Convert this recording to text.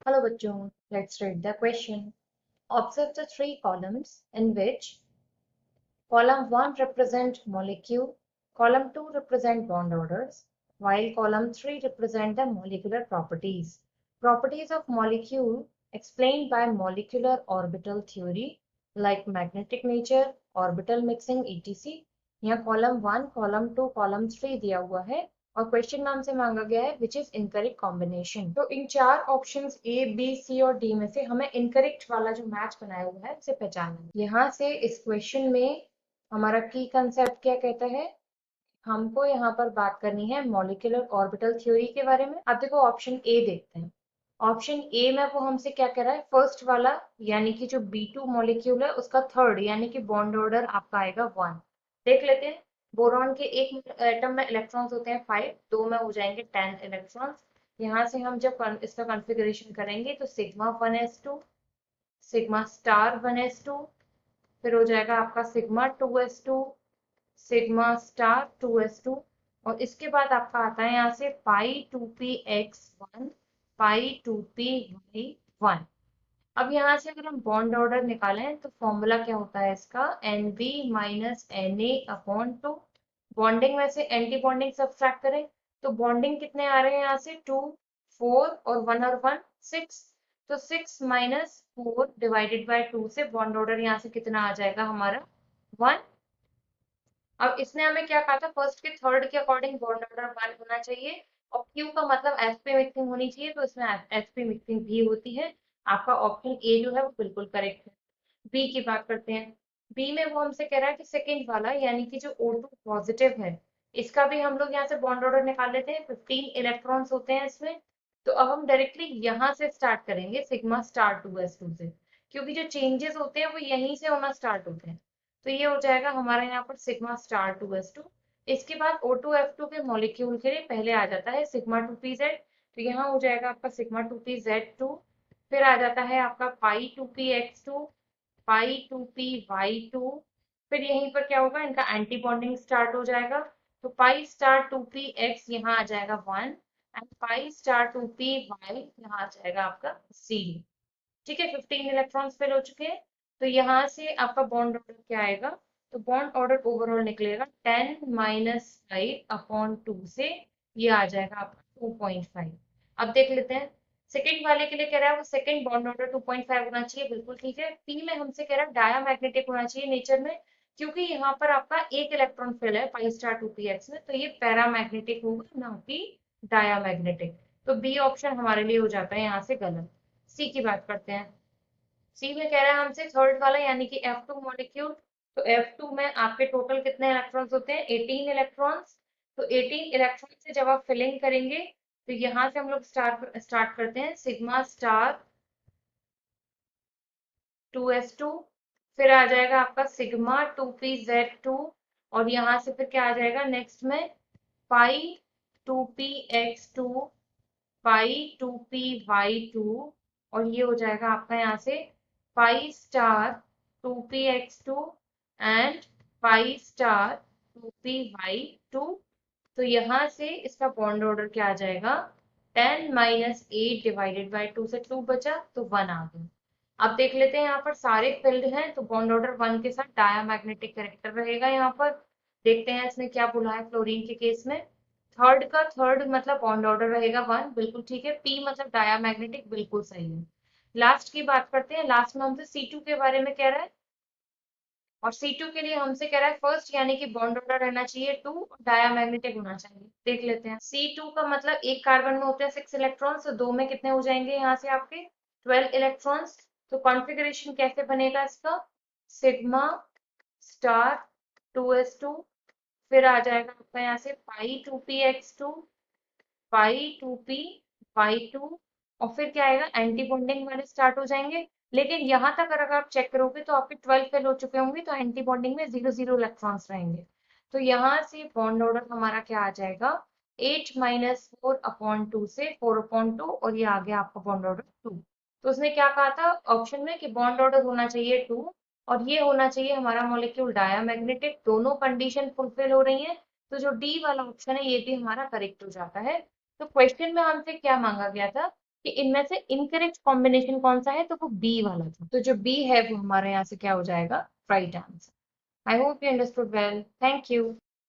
Hello bachchon, let's read the question. Observe the three columns in which column 1 represent molecule, column 2 represent bond orders, while column 3 represent the molecular properties. Properties of molecule explained by molecular orbital theory like magnetic nature, orbital mixing etc. यहाँ column 1, column 2, column 3 दिया हुआ है और question में हमसे मांगा गया है विच इज इनकरेक्ट कॉम्बिनेशन। तो इन चार ऑप्शंस ए बी सी और डी में से हमें इनकरेक्ट वाला जो मैच बनाया हुआ है उसे पहचानना है। यहाँ से इस क्वेश्चन में हमारा की कंसेप्ट क्या कहता है, हमको यहाँ पर बात करनी है मॉलिक्यूलर ऑर्बिटल थ्योरी के बारे में। अब देखो ऑप्शन ए देखते हैं। ऑप्शन ए में वो हमसे क्या कह रहा है, फर्स्ट वाला यानी कि जो B2 मॉलिक्यूल है उसका थर्ड यानी कि बॉन्ड ऑर्डर आपका आएगा 1। देख लेते हैं। बोरॉन के एक एटम में इलेक्ट्रॉन्स होते हैं 5, दो में हो जाएंगे 10 इलेक्ट्रॉन्स। यहाँ से हम जब इसका कॉन्फ़िगरेशन करेंगे तो sigma 1s2, sigma star 1s2, फिर हो जाएगा आपका sigma 2s2, sigma star 2s2 और इसके बाद आपका आता है यहाँ से पाई 2px1, पाई 2py1। अब यहाँ से अगर हम बॉन्ड ऑर्डर निकालें तो फॉर्मूला क्या होता है इसका, Nb माइनस Na/2। बॉन्डिंग में से एंटी बॉन्डिंग सब्सट्रैक्ट करें तो बॉन्डिंग कितने आ रहे हैं यहाँ से 2, 4 और 1 और 1 6। तो 6 माइनस 4 डिवाइडेड बाय 2 से बॉन्ड ऑर्डर यहाँ से कितना आ जाएगा हमारा 1। अब इसने हमें क्या कहा था, फर्स्ट के थर्ड के अकॉर्डिंग बॉन्ड ऑर्डर 1 होना चाहिए और क्यू का मतलब sp मिक्सिंग होनी चाहिए, तो इसमें sp मिक्सिंग भी होती है। आपका ऑप्शन ए जो है वो बिल्कुल करेक्ट है। बी की बात करते हैं। बी में वो हमसे कह रहा है कि सेकेंड वाला यानी कि जो O2 पॉजिटिव है इसका भी हम लोग यहाँ से बॉन्ड ऑर्डर निकाल लेते हैं। 15 इलेक्ट्रॉन्स होते हैं इसमें। तो अब हम डायरेक्टली यहाँ से स्टार्ट करेंगे सिग्मा स्टार 2s2 से, क्योंकि जो चेंजेस होते हैं वो यहीं से होना स्टार्ट होते हैं। तो ये हो जाएगा हमारा यहाँ पर सिग्मा स्टार 2s2। इसके बाद O2F2 के मॉलिक्यूल के लिए पहले आ जाता है सिग्मा 2pz, तो यहाँ हो जाएगा आपका सिग्मा 2pz2। फिर आ जाता है आपका पाई 2px2, पाई 2py2। फिर यहीं पर क्या होगा, इनका एंटी बॉन्डिंग स्टार्ट हो जाएगा। तो पाई स्टार 2px यहाँ आ जाएगा 1 एंड पाई स्टार 2py यहाँ आ जाएगा आपका 0। ठीक है, 15 इलेक्ट्रॉन्स फिल हो चुके हैं। तो यहाँ से आपका बॉन्ड ऑर्डर क्या आएगा, तो बॉन्ड ऑर्डर ओवरऑल निकलेगा 10 माइनस 5/2 से ये आ जाएगा आपका 2.5। अब देख लेते हैं सेकंड वाले के लिए कह रहा है वो सेकंड बॉन्ड ऑर्डर 2.5 होना चाहिए, बिल्कुल ठीक है। पी में हमसे कह रहा है डायामैग्नेटिक होना चाहिए नेचर में, क्योंकि यहाँ पर आपका एक इलेक्ट्रॉन फिल है पाई स्टार 2px में, तो ये पैरामैग्नेटिक होगा ना कि डायामैग्नेटिक। तो बी ऑप्शन हमारे लिए हो जाता है यहाँ से गलत। सी की बात करते हैं। सी में कह रहा है हमसे थर्ड वाला यानी कि F2 मॉलिक्यूल। तो F2 में आपके टोटल कितने इलेक्ट्रॉन्स होते हैं, 18 इलेक्ट्रॉन्स। तो 18 इलेक्ट्रॉन से जब आप फिलिंग करेंगे तो यहाँ से हम लोग स्टार्ट करते हैं सिग्मा स्टार 2s2। फिर आ जाएगा आपका सिग्मा 2pz2 और यहाँ से फिर क्या आ जाएगा नेक्स्ट में पाई 2px2, पाई 2py2 और ये हो जाएगा आपका यहाँ से pi star 2px2 and pi star 2py2। तो यहाँ से इसका बॉन्ड ऑर्डर क्या आ जाएगा, 10 माइनस 8 डिवाइडेड बाई 2 से 2 बचा तो 1 आ गया। अब देख लेते हैं यहाँ पर सारे फिल्ड हैं तो बॉन्ड ऑर्डर 1 के साथ डायामैग्नेटिक कैरेक्टर रहेगा। यहाँ पर देखते हैं इसने क्या बोला है फ्लोरीन के केस में। थर्ड का थर्ड मतलब बॉन्ड ऑर्डर रहेगा 1, बिल्कुल ठीक है। पी मतलब डायामैग्नेटिक, बिल्कुल सही है। लास्ट की बात करते हैं। लास्ट में हमसे C2 के बारे में कह रहा है और C2 के लिए हमसे कह रहा है फर्स्ट यानी कि बॉन्ड ऑर्डर रहना चाहिए 2, डायामैग्नेटिक होना चाहिए। देख लेते हैं। C2 का मतलब एक कार्बन में होते हैं 6 इलेक्ट्रॉन्स, तो दो में कितने हो जाएंगे यहाँ से आपके 12 इलेक्ट्रॉन्स। तो कॉन्फ़िगरेशन कैसे बनेगा इसका, सिग्मा स्टार 2s2, फिर आ जाएगा आपका यहाँ से पाई 2px2, पाई 2py2 और फिर क्या आएगा, एंटी बॉन्डिंग वाले स्टार्ट हो जाएंगे। लेकिन यहाँ तक अगर आप चेक करोगे तो आपके 12 फेल हो चुके होंगे, तो एंटी बॉन्डिंग में 0 0 इलेक्ट्रॉन्स रहेंगे। तो यहाँ से बॉन्ड ऑर्डर हमारा क्या आ जाएगा, 8 माइनस 4/2 से 4/2 और ये आ गया आपका बॉन्ड ऑर्डर 2। तो उसने क्या कहा था ऑप्शन में कि बॉन्ड ऑर्डर होना चाहिए 2 और ये होना चाहिए हमारा मॉलिक्यूल डायामैग्नेटिक। दोनों कंडीशन फुलफिल हो रही है, तो जो डी वाला ऑप्शन है ये भी हमारा करेक्ट हो जाता है। तो क्वेश्चन में हमसे क्या मांगा गया था, कि इनमें से इनकरेक्ट कॉम्बिनेशन कौन सा है, तो वो बी वाला था। तो जो बी है वो हमारे यहाँ से क्या हो जाएगा, right answer. I hope you understood well. Thank you.